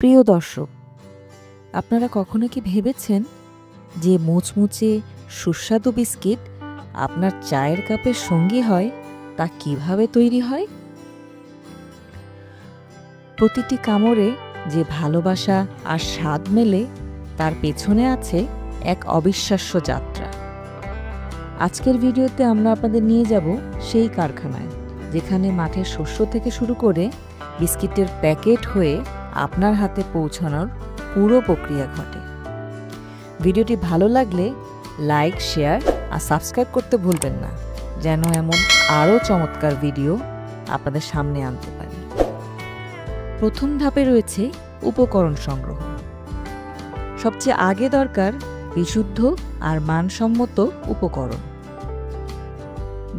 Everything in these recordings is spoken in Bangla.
প্রিয় দর্শক, আপনারা কখনো কি ভেবেছেন যে মুচমুচে সুস্বাদু বিস্কিট আপনার চায়ের কাপের সঙ্গী হয়? তা কিভাবে তৈরি হয়? প্রতিটি কামড়ে যে ভালোবাসা আর স্বাদ মেলে, তার পেছনে আছে এক অবিশ্বাস্য যাত্রা। আজকের ভিডিওতে আমরা আপনাদের নিয়ে যাব সেই কারখানায়, যেখানে মাঠের শস্য থেকে শুরু করে বিস্কিটের প্যাকেট হয়ে আপনার হাতে পৌঁছানোর পুরো প্রক্রিয়া ঘটে। ভিডিওটি ভালো লাগলে লাইক, শেয়ার আর সাবস্ক্রাইব করতে ভুলবেন না, যেন এমন আরও চমৎকার ভিডিও আপনাদের সামনে আনতে পারি। প্রথম ধাপে রয়েছে উপকরণ সংগ্রহ। সবচেয়ে আগে দরকার বিশুদ্ধ আর মানসম্মত উপকরণ।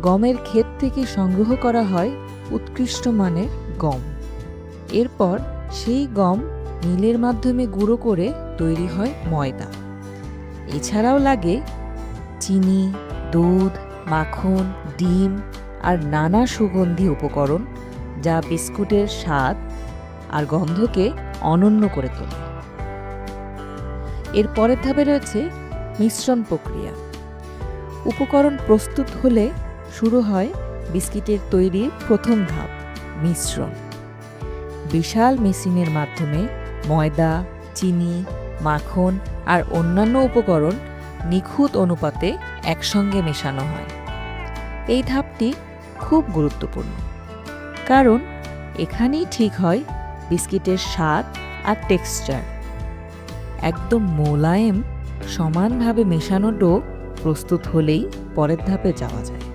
গমের ক্ষেত থেকে সংগ্রহ করা হয় উৎকৃষ্ট মানের গম। এরপর সেই গম মিলের মাধ্যমে গুঁড়ো করে তৈরি হয় ময়দা। এছাড়াও লাগে চিনি, দুধ, মাখন, ডিম আর নানা সুগন্ধি উপকরণ, যা বিস্কুটের স্বাদ আর গন্ধকে অনন্য করে তোলে। এর পরের ধাপে রয়েছে মিশ্রণ প্রক্রিয়া। উপকরণ প্রস্তুত হলে শুরু হয় বিস্কিটের তৈরির প্রথম ধাপ, মিশ্রণ। বিশাল মেশিনের মাধ্যমে ময়দা, চিনি, মাখন আর অন্যান্য উপকরণ নিখুঁত অনুপাতে একসঙ্গে মেশানো হয়। এই ধাপটি খুব গুরুত্বপূর্ণ, কারণ এখানেই ঠিক হয় বিস্কিটের স্বাদ আর টেক্সচার। একদম মোলায়েম, সমানভাবে মেশানো ডো প্রস্তুত হলেই পরের ধাপে যাওয়া যায়।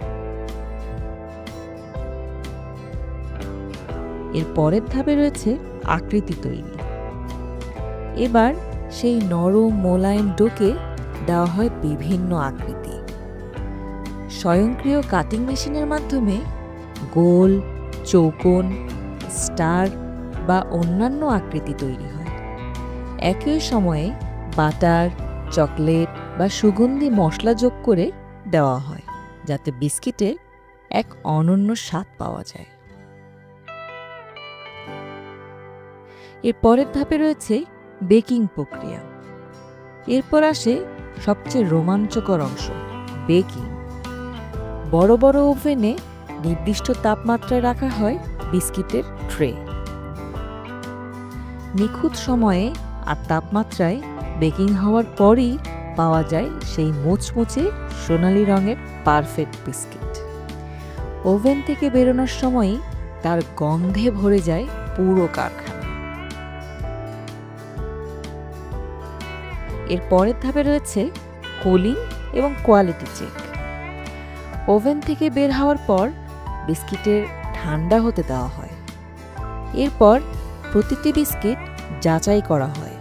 এর পরের ধাপে রয়েছে আকৃতি তৈরি। এবার সেই নরম মোলায়েম ডোকে দেওয়া হয় বিভিন্ন আকৃতি। স্বয়ংক্রিয় কাটিং মেশিনের মাধ্যমে গোল, চৌকোন, স্টার বা অন্যান্য আকৃতি তৈরি হয়। একই সময়ে বাটার, চকলেট বা সুগন্ধি মশলা যোগ করে দেওয়া হয়, যাতে বিস্কিটে এক অনন্য স্বাদ পাওয়া যায়। এর পরের ধাপে রয়েছে বেকিং প্রক্রিয়া। এরপর আসে সবচেয়ে রোমাঞ্চকর অংশ, বেকিং। বড় বড় ওভেনে নির্দিষ্ট তাপমাত্রায় রাখা হয় বিস্কিটের ট্রে। নিখুঁত সময়ে আর তাপমাত্রায় বেকিং হওয়ার পরই পাওয়া যায় সেই মুচমুচে সোনালি রঙের পারফেক্ট বিস্কিট। ওভেন থেকে বেরোনোর সময়ই তার গন্ধে ভরে যায় পুরো কারখানা। এর পরের ধাপে রয়েছে কুলিং এবং কোয়ালিটি চেক। ওভেন থেকে বের হওয়ার পর বিস্কিটের ঠান্ডা হতে দেওয়া হয়। এরপর প্রতিটি বিস্কিট যাচাই করা হয়,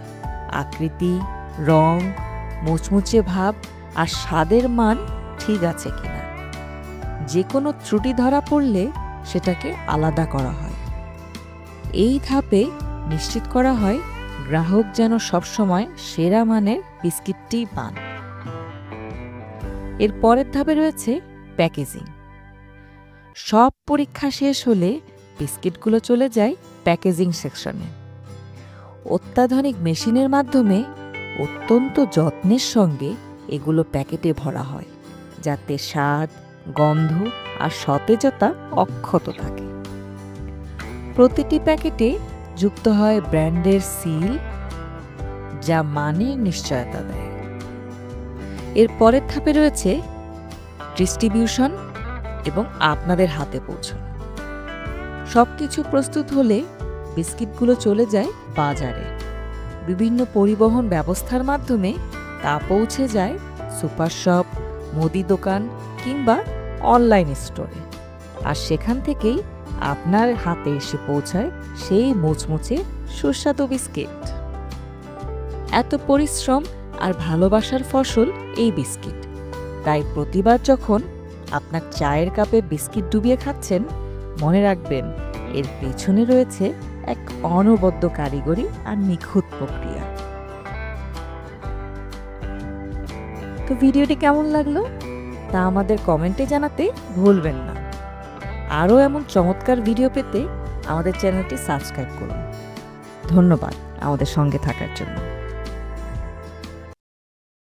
আকৃতি, রং, মুচমুচে ভাব আর স্বাদের মান ঠিক আছে কিনা। যে কোনো ত্রুটি ধরা পড়লে সেটাকে আলাদা করা হয়। এই ধাপে নিশ্চিত করা হয় গ্রাহক যেন সবসময় সেরা মানের বিস্কিটটি পান। এর পরের ধাপে রয়েছে প্যাকেজিং। সব পরীক্ষা শেষ হলে বিস্কিটগুলো চলে যায় প্যাকেজিং সেকশনে। অত্যাধুনিক মেশিনের মাধ্যমে অত্যন্ত যত্নের সঙ্গে এগুলো প্যাকেটে ভরা হয়, যাতে স্বাদ, গন্ধ আর সতেজতা অক্ষত থাকে। প্রতিটি প্যাকেটে যুক্ত হয় ব্র্যান্ডের সিল, যা মানের নিশ্চয়তা দেয়। এর পরের ধাপে রয়েছে ডিস্ট্রিবিউশন এবং আপনাদের হাতে পৌঁছানো। সবকিছু প্রস্তুত হলে বিস্কিটগুলো চলে যায় বাজারে। বিভিন্ন পরিবহন ব্যবস্থার মাধ্যমে তা পৌঁছে যায় সুপার শপ, মুদি দোকান কিংবা অনলাইন স্টোরে। আর সেখান থেকেই আপনার হাতে এসে পৌঁছায় সেই মুচমুচে সুস্বাদু বিস্কিট। এত পরিশ্রম আর ভালোবাসার ফসল এই বিস্কিট। তাই প্রতিবার যখন আপনার চায়ের কাপে বিস্কিট ডুবিয়ে খাচ্ছেন, মনে রাখবেন এর পেছনে রয়েছে এক অনবদ্য কারিগরি আর নিখুঁত প্রক্রিয়া। তো ভিডিওটি কেমন লাগলো তা আমাদের কমেন্টে জানাতে ভুলবেন না। আরও এমন চমৎকার ভিডিও পেতে আমাদের চ্যানেলটি সাবস্ক্রাইব করুন। ধন্যবাদ। আমাদের সঙ্গে থাকার জন্য।